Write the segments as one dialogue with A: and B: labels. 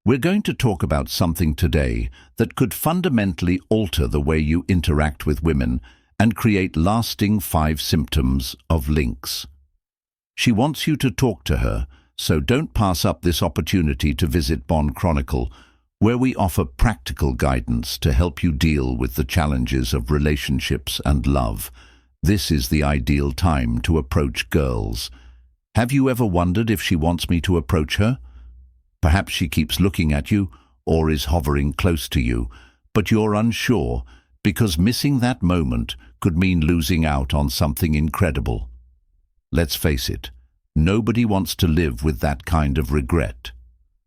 A: We're going to talk about something today that could fundamentally alter the way you interact with women and create lasting 5 symptoms of Lynx. She wants you to talk to her, so don't pass up this opportunity to visit Bond Chronicle, where we offer practical guidance to help you deal with the challenges of relationships and love. This is the ideal time to approach girls. Have you ever wondered if she wants me to approach her? Perhaps she keeps looking at you or is hovering close to you, but you're unsure because missing that moment could mean losing out on something incredible. Let's face it, nobody wants to live with that kind of regret,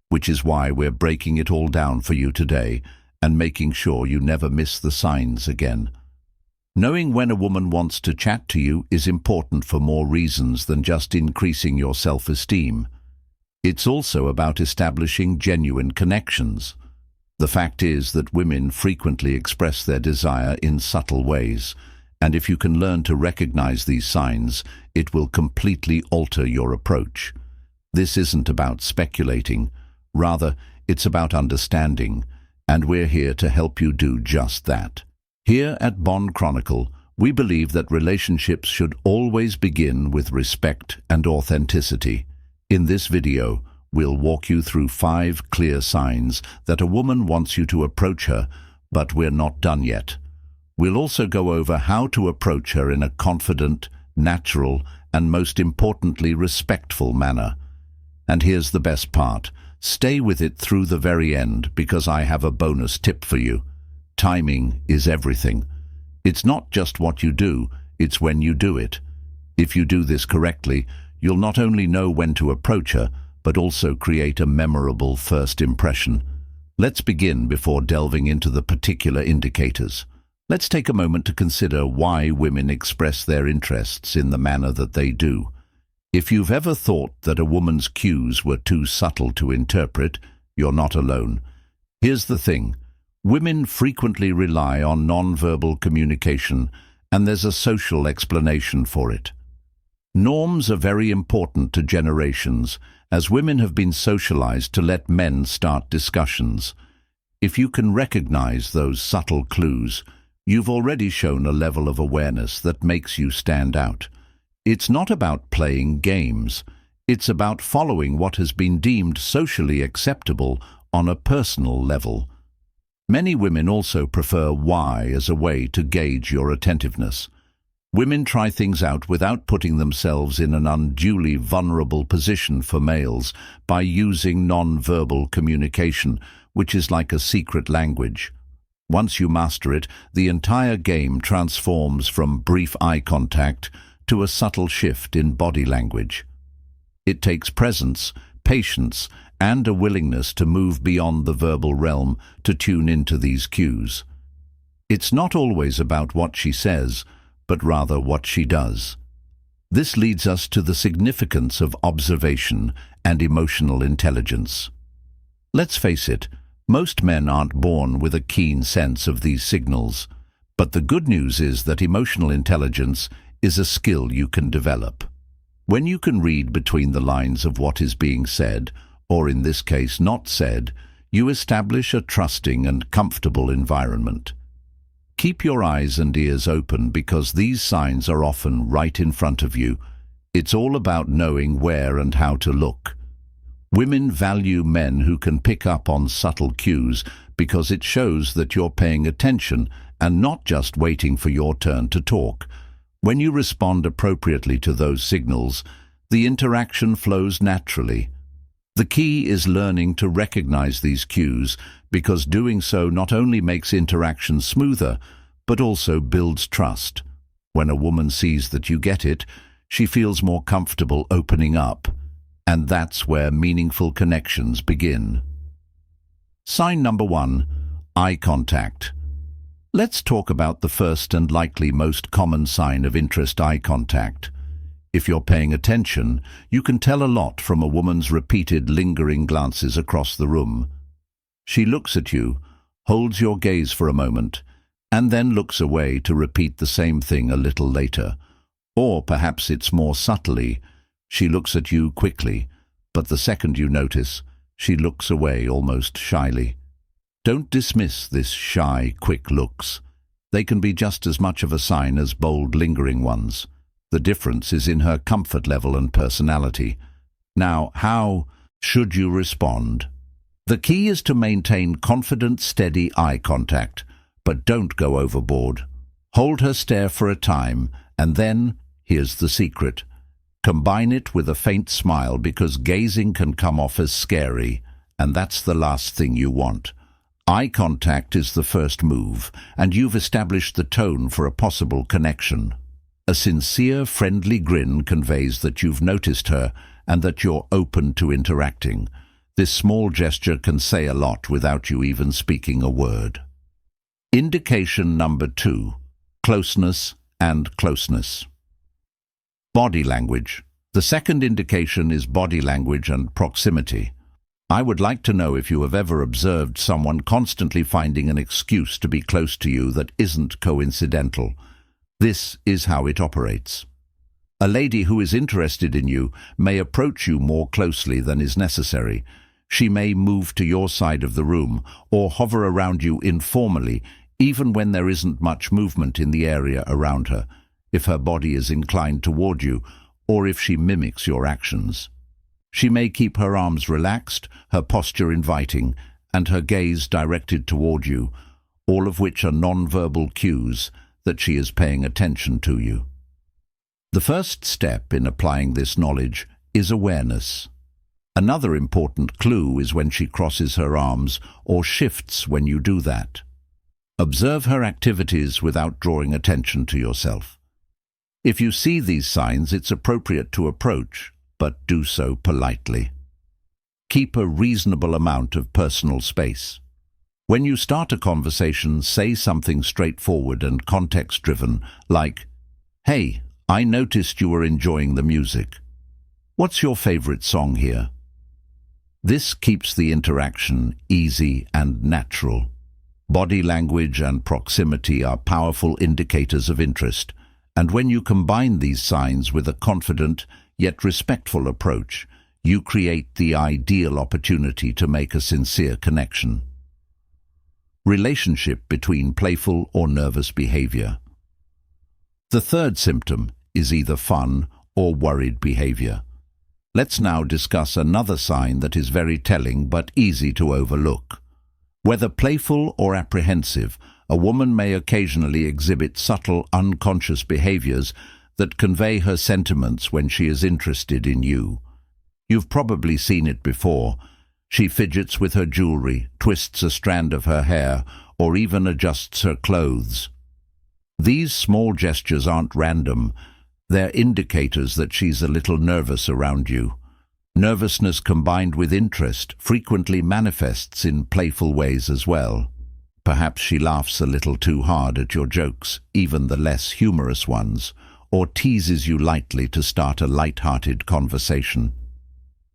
A: which is why we're breaking it all down for you today and making sure you never miss the signs again. Knowing when a woman wants to chat to you is important for more reasons than just increasing your self-esteem. It's also about establishing genuine connections. The fact is that women frequently express their desire in subtle ways, and if you can learn to recognize these signs, it will completely alter your approach. This isn't about speculating. Rather, it's about understanding, and we're here to help you do just that. Here at Bond Chronicle, we believe that relationships should always begin with respect and authenticity. In this video, we'll walk you through 5 clear signs that a woman wants you to approach her, but we're not done yet. We'll also go over how to approach her in a confident, natural, and most importantly, respectful manner. And here's the best part. Stay with it through the very end because I have a bonus tip for you. Timing is everything. It's not just what you do, it's when you do it. If you do this correctly, you'll not only know when to approach her, but also create a memorable first impression. Let's begin before delving into the particular indicators. Let's take a moment to consider why women express their interests in the manner that they do. If you've ever thought that a woman's cues were too subtle to interpret, you're not alone. Here's the thing. Women frequently rely on non-verbal communication, and there's a social explanation for it. Norms are very important to generations, as women have been socialized to let men start discussions. If you can recognize those subtle clues, you've already shown a level of awareness that makes you stand out. It's not about playing games. It's about following what has been deemed socially acceptable on a personal level. Many women also prefer why as a way to gauge your attentiveness. Women try things out without putting themselves in an unduly vulnerable position for males by using non-verbal communication, which is like a secret language. Once you master it, the entire game transforms from brief eye contact to a subtle shift in body language. It takes presence, patience, and a willingness to move beyond the verbal realm to tune into these cues. It's not always about what she says, but rather what she does. This leads us to the significance of observation and emotional intelligence. Let's face it, most men aren't born with a keen sense of these signals, but the good news is that emotional intelligence is a skill you can develop. When you can read between the lines of what is being said, or in this case not said, you establish a trusting and comfortable environment. Keep your eyes and ears open because these signs are often right in front of you. It's all about knowing where and how to look. Women value men who can pick up on subtle cues because it shows that you're paying attention and not just waiting for your turn to talk. When you respond appropriately to those signals, the interaction flows naturally. The key is learning to recognize these cues because doing so not only makes interaction smoother, but also builds trust. When a woman sees that you get it, she feels more comfortable opening up, and that's where meaningful connections begin. Sign number 1, eye contact. Let's talk about the first and likely most common sign of interest: eye contact. If you're paying attention, you can tell a lot from a woman's repeated lingering glances across the room. She looks at you, holds your gaze for a moment, and then looks away to repeat the same thing a little later. Or perhaps it's more subtly. She looks at you quickly, but the second you notice, She looks away almost shyly. Don't dismiss this shy, quick looks. They can be just as much of a sign as bold, lingering ones. The difference is in her comfort level and personality. Now, how should you respond? The key is to maintain confident, steady eye contact, but don't go overboard. Hold her stare for a time, and then, here's the secret. Combine it with a faint smile, because gazing can come off as scary, and that's the last thing you want. Eye contact is the first move, and you've established the tone for a possible connection. A sincere, friendly grin conveys that you've noticed her and that you're open to interacting. This small gesture can say a lot without you even speaking a word. Indication number 2. Closeness and closeness. Body language. The second indication is body language and proximity. I would like to know if you have ever observed someone constantly finding an excuse to be close to you that isn't coincidental. This is how it operates. A lady who is interested in you may approach you more closely than is necessary. She may move to your side of the room or hover around you informally, even when there isn't much movement in the area around her, if her body is inclined toward you or if she mimics your actions. She may keep her arms relaxed, her posture inviting, and her gaze directed toward you, all of which are non-verbal cues that she is paying attention to you. The first step in applying this knowledge is awareness. Another important clue is when she crosses her arms or shifts when you do that. Observe her activities without drawing attention to yourself. If you see these signs, it's appropriate to approach, but do so politely. Keep a reasonable amount of personal space. When you start a conversation, say something straightforward and context-driven, like, "Hey, I noticed you were enjoying the music. What's your favorite song here?" This keeps the interaction easy and natural. Body language and proximity are powerful indicators of interest, and when you combine these signs with a confident yet respectful approach, you create the ideal opportunity to make a sincere connection. Relationship between playful or nervous behavior. The third symptom is either fun or worried behavior. Let's now discuss another sign that is very telling but easy to overlook. Whether playful or apprehensive, a woman may occasionally exhibit subtle, unconscious behaviors that convey her sentiments when she is interested in you. You've probably seen it before. She fidgets with her jewelry, twists a strand of her hair, or even adjusts her clothes. These small gestures aren't random. They're indicators that she's a little nervous around you. Nervousness combined with interest frequently manifests in playful ways as well. Perhaps she laughs a little too hard at your jokes, even the less humorous ones, or teases you lightly to start a light-hearted conversation.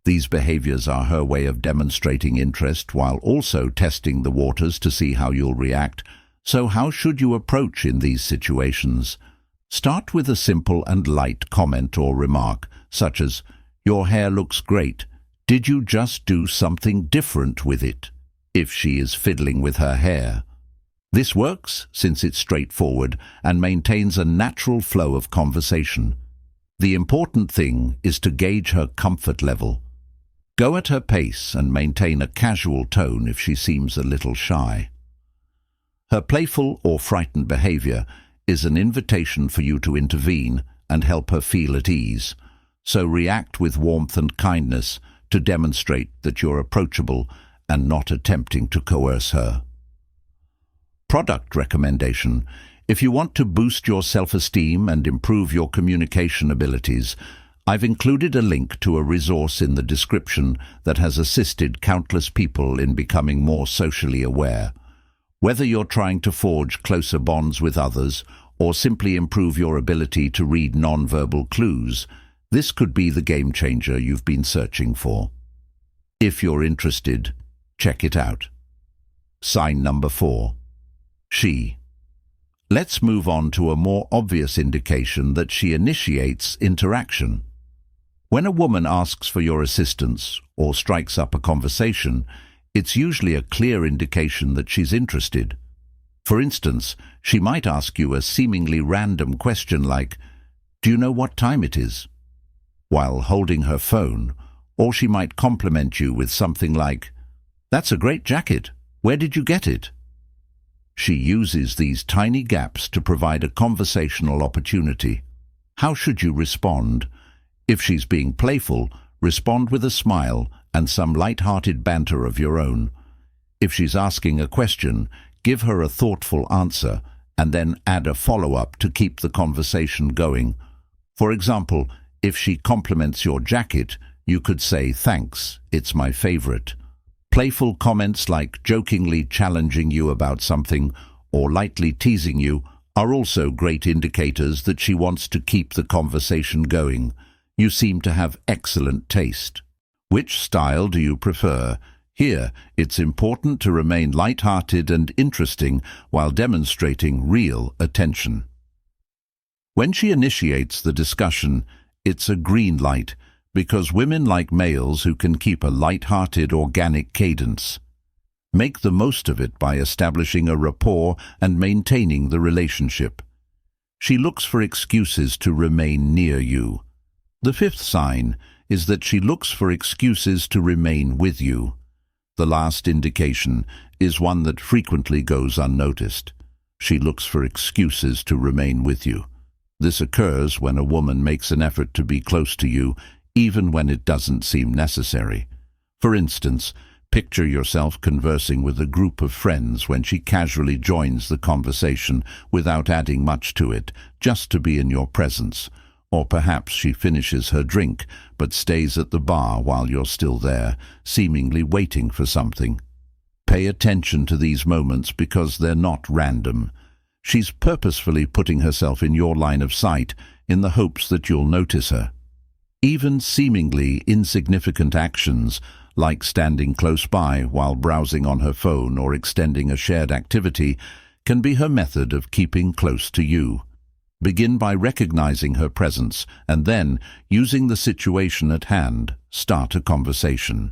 A: These behaviors are her way of demonstrating interest while also testing the waters to see how you'll react. So how should you approach in these situations? Start with a simple and light comment or remark, such as, "Your hair looks great. Did you just do something different with it?" if she is fiddling with her hair. This works since it's straightforward and maintains a natural flow of conversation. The important thing is to gauge her comfort level. Go at her pace and maintain a casual tone if she seems a little shy. Her playful or frightened behavior is an invitation for you to intervene and help her feel at ease, so react with warmth and kindness to demonstrate that you're approachable and not attempting to coerce her. Product recommendation. If you want to boost your self-esteem and improve your communication abilities, I've included a link to a resource in the description that has assisted countless people in becoming more socially aware. Whether you're trying to forge closer bonds with others or simply improve your ability to read nonverbal clues, this could be the game changer you've been searching for. If you're interested, check it out. Sign number 4. She. Let's move on to a more obvious indication that she initiates interaction. When a woman asks for your assistance or strikes up a conversation, it's usually a clear indication that she's interested. For instance, she might ask you a seemingly random question like, "Do you know what time it is?" while holding her phone, or she might compliment you with something like, "That's a great jacket. Where did you get it?" She uses these tiny gaps to provide a conversational opportunity. How should you respond? If she's being playful, respond with a smile and some light-hearted banter of your own. If she's asking a question, give her a thoughtful answer and then add a follow-up to keep the conversation going. For example, if she compliments your jacket, you could say, "Thanks, it's my favorite." Playful comments like jokingly challenging you about something or lightly teasing you are also great indicators that she wants to keep the conversation going. You seem to have excellent taste. Which style do you prefer? Here, it's important to remain light-hearted and interesting while demonstrating real attention. When she initiates the discussion, it's a green light, because women like males who can keep a light-hearted, organic cadence. Make the most of it by establishing a rapport and maintaining the relationship. She looks for excuses to remain near you. The fifth sign is that she looks for excuses to remain with you. The last indication is one that frequently goes unnoticed. She looks for excuses to remain with you. This occurs when a woman makes an effort to be close to you, even when it doesn't seem necessary. For instance, picture yourself conversing with a group of friends when she casually joins the conversation without adding much to it, just to be in your presence. Or perhaps she finishes her drink but stays at the bar while you're still there, seemingly waiting for something. Pay attention to these moments because they're not random. She's purposefully putting herself in your line of sight in the hopes that you'll notice her. Even seemingly insignificant actions, like standing close by while browsing on her phone or extending a shared activity, can be her method of keeping close to you. Begin by recognizing her presence and then, using the situation at hand, start a conversation.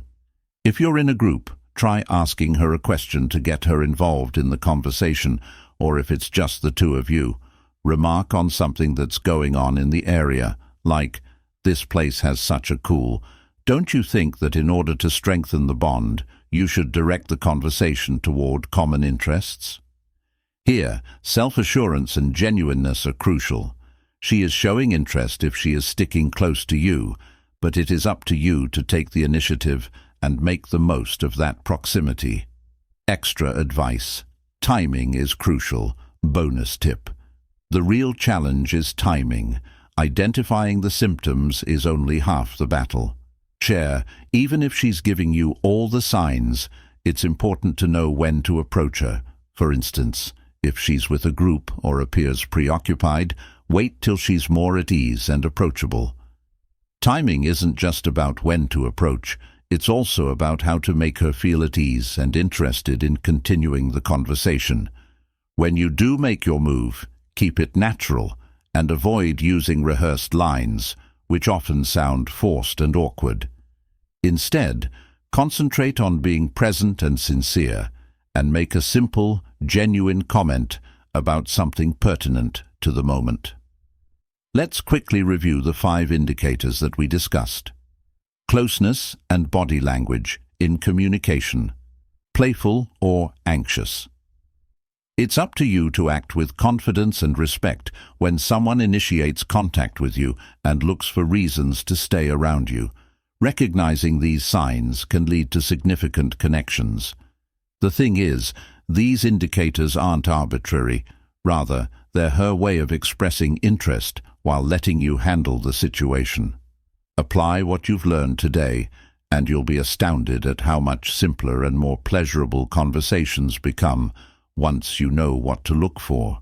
A: If you're in a group, try asking her a question to get her involved in the conversation, or if it's just the two of you, remark on something that's going on in the area, like, "This place has such a cool. Don't you think that in order to strengthen the bond, you should direct the conversation toward common interests?" Here, self-assurance and genuineness are crucial. She is showing interest if she is sticking close to you, but it is up to you to take the initiative and make the most of that proximity. Extra advice. Timing is crucial. Bonus tip. The real challenge is timing. Identifying the symptoms is only half the battle. Even if she's giving you all the signs, it's important to know when to approach her. For instance, if she's with a group or appears preoccupied, wait till she's more at ease and approachable. Timing isn't just about when to approach, it's also about how to make her feel at ease and interested in continuing the conversation. When you do make your move, keep it natural and avoid using rehearsed lines, which often sound forced and awkward. Instead, concentrate on being present and sincere, and make a simple, genuine comment about something pertinent to the moment. Let's quickly review the 5 indicators that we discussed. Closeness and body language in communication. Playful or anxious. It's up to you to act with confidence and respect when someone initiates contact with you and looks for reasons to stay around you. Recognizing these signs can lead to significant connections. The thing is, these indicators aren't arbitrary. Rather, they're her way of expressing interest while letting you handle the situation. Apply what you've learned today, and you'll be astounded at how much simpler and more pleasurable conversations become once you know what to look for.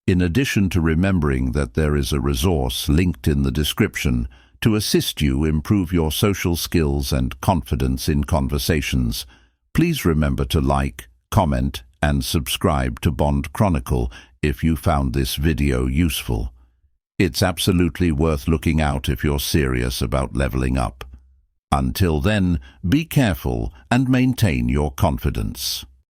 A: In addition to remembering that there is a resource linked in the description to assist you improve your social skills and confidence in conversations, please remember to like, comment, and subscribe to Bond Chronicle if you found this video useful. It's absolutely worth looking out if you're serious about leveling up. Until then, be careful and maintain your confidence.